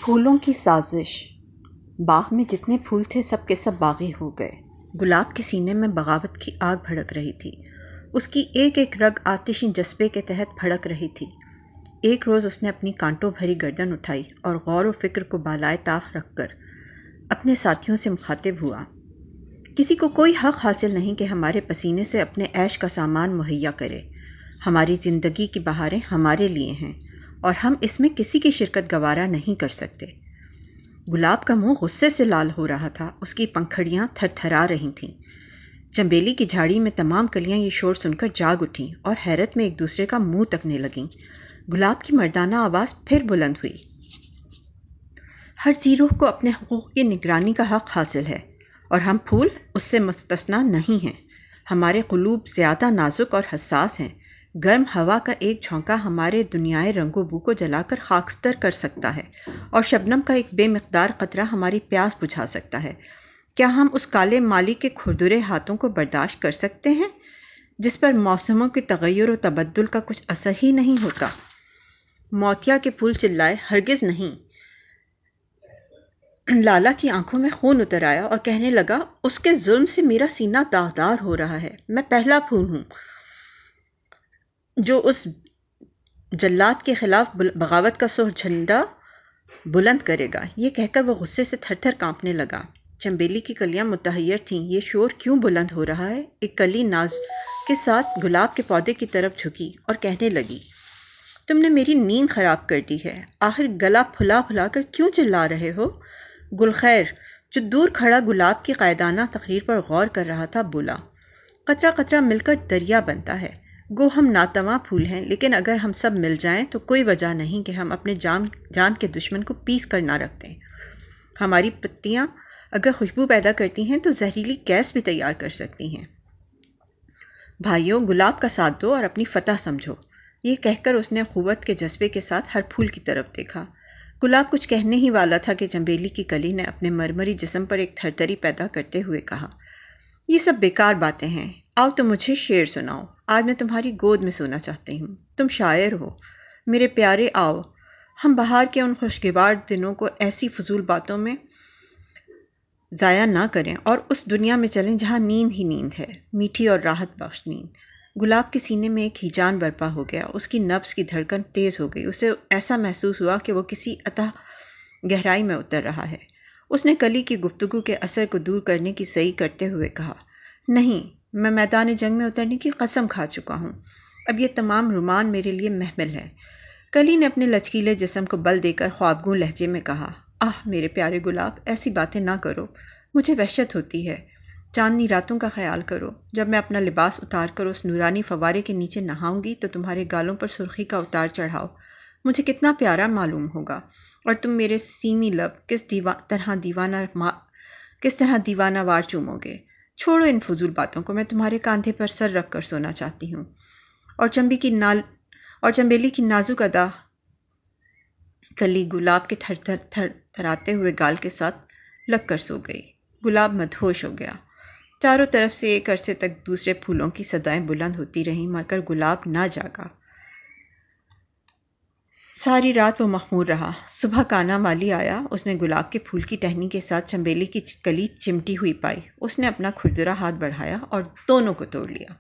پھولوں کی سازش۔ باغ میں جتنے پھول تھے سب کے سب باغی ہو گئے۔ گلاب کے سینے میں بغاوت کی آگ بھڑک رہی تھی۔ اس کی ایک ایک رگ آتشی جذبے کے تحت بھڑک رہی تھی۔ ایک روز اس نے اپنی کانٹوں بھری گردن اٹھائی اور غور و فکر کو بالائے طاق رکھ کر اپنے ساتھیوں سے مخاطب ہوا۔ کسی کو کوئی حق حاصل نہیں کہ ہمارے پسینے سے اپنے عیش کا سامان مہیا کرے۔ ہماری زندگی کی بہاریں ہمارے لیے ہیں اور ہم اس میں کسی کی شرکت گوارا نہیں کر سکتے۔ گلاب کا منہ غصے سے لال ہو رہا تھا، اس کی پنکھڑیاں تھر تھرا رہی تھیں۔ چنبیلی کی جھاڑی میں تمام کلیاں یہ شور سن کر جاگ اٹھیں اور حیرت میں ایک دوسرے کا منہ تکنے لگیں۔ گلاب کی مردانہ آواز پھر بلند ہوئی۔ ہر ذی روح کو اپنے حقوق کی نگرانی کا حق حاصل ہے اور ہم پھول اس سے مستثنیٰ نہیں ہیں۔ ہمارے قلوب زیادہ نازک اور حساس ہیں۔ گرم ہوا کا ایک جھونکا ہمارے دنیائے رنگ و بو کو جلا کر خاکستر کر سکتا ہے اور شبنم کا ایک بے مقدار قطرہ ہماری پیاس بجھا سکتا ہے۔ کیا ہم اس کالے مالی کے کھردرے ہاتھوں کو برداشت کر سکتے ہیں جس پر موسموں کے تغیر و تبدل کا کچھ اثر ہی نہیں ہوتا؟ موتیا کے پھول چلائے، ہرگز نہیں۔ لالا کی آنکھوں میں خون اتر آیا اور کہنے لگا، اس کے ظلم سے میرا سینہ داغدار ہو رہا ہے۔ میں پہلا پھول ہوں جو اس جلاد کے خلاف بغاوت کا سرخ جھنڈا بلند کرے گا۔ یہ کہہ کر وہ غصے سے تھر تھر کانپنے لگا۔ چنبیلی کی کلیاں متحیر تھیں۔ یہ شور کیوں بلند ہو رہا ہے؟ ایک کلی ناز کے ساتھ گلاب کے پودے کی طرف جھکی اور کہنے لگی، تم نے میری نیند خراب کر دی ہے۔ آخر گلا پھلا پھلا کر کیوں چلا رہے ہو؟ گلخیر، جو دور کھڑا گلاب کی قائدانہ تقریر پر غور کر رہا تھا، بولا، قطرہ قطرہ مل کر دریا بنتا ہے۔ گو ہم ناتواں پھول ہیں، لیکن اگر ہم سب مل جائیں تو کوئی وجہ نہیں کہ ہم اپنے جان کے دشمن کو پیس کر نہ رکھ دیں۔ ہماری پتیاں اگر خوشبو پیدا کرتی ہیں تو زہریلی گیس بھی تیار کر سکتی ہیں۔ بھائیوں، گلاب کا ساتھ دو اور اپنی فتح سمجھو۔ یہ کہہ کر اس نے قوت کے جذبے کے ساتھ ہر پھول کی طرف دیکھا۔ گلاب کچھ کہنے ہی والا تھا کہ چنبیلی کی کلی نے اپنے مرمری جسم پر ایک تھرتھری پیدا کرتے ہوئے کہا، یہ سب بیکار باتیں ہیں۔ آؤ تم مجھے شعر سناؤ۔ آج میں تمہاری گود میں سونا چاہتی ہوں۔ تم شاعر ہو۔ میرے پیارے، آؤ ہم بہار کے ان خوشگوار دنوں کو ایسی فضول باتوں میں ضائع نہ کریں اور اس دنیا میں چلیں جہاں نیند ہی نیند ہے، میٹھی اور راحت بخش نیند۔ گلاب کے سینے میں ایک ہیجان برپا ہو گیا۔ اس کی نبض کی دھڑکن تیز ہو گئی۔ اسے ایسا محسوس ہوا کہ وہ کسی اتھاہ گہرائی میں اتر رہا ہے۔ اس نے کلی کی گفتگو کے اثر کو دور کرنے کی صحیح کرتے ہوئے کہا، نہیں، میں میدان جنگ میں اترنے کی قسم کھا چکا ہوں۔ اب یہ تمام رومان میرے لیے محمل ہے۔ کلی نے اپنے لچکیلے جسم کو بل دے کر خوابگوں لہجے میں کہا، میرے پیارے گلاب، ایسی باتیں نہ کرو، مجھے وحشت ہوتی ہے۔ چاندنی راتوں کا خیال کرو۔ جب میں اپنا لباس اتار کر اس نورانی فوارے کے نیچے نہاؤں گی تو تمہارے گالوں پر سرخی کا اتار چڑھاؤ مجھے کتنا پیارا معلوم ہوگا، اور تم میرے سیمی لب کس طرح دیوانہ وار چومو گے۔ چھوڑو ان فضول باتوں کو، میں تمہارے کاندھے پر سر رکھ کر سونا چاہتی ہوں۔ اور چنبیلی کی نازک ادا کلی گلاب کے تھراتے ہوئے گال کے ساتھ لگ کر سو گئی۔ گلاب مدہوش ہو گیا۔ چاروں طرف سے ایک عرصے تک دوسرے پھولوں کی صدائیں بلند ہوتی رہیں مگر گلاب نہ جاگا۔ ساری رات وہ مخمور رہا۔ صبح کانا والی آیا۔ اس نے گلاب کے پھول کی ٹہنی کے ساتھ چنبیلی کی کلی چمٹی ہوئی پائی۔ اس نے اپنا کھردرا ہاتھ بڑھایا اور دونوں کو توڑ لیا۔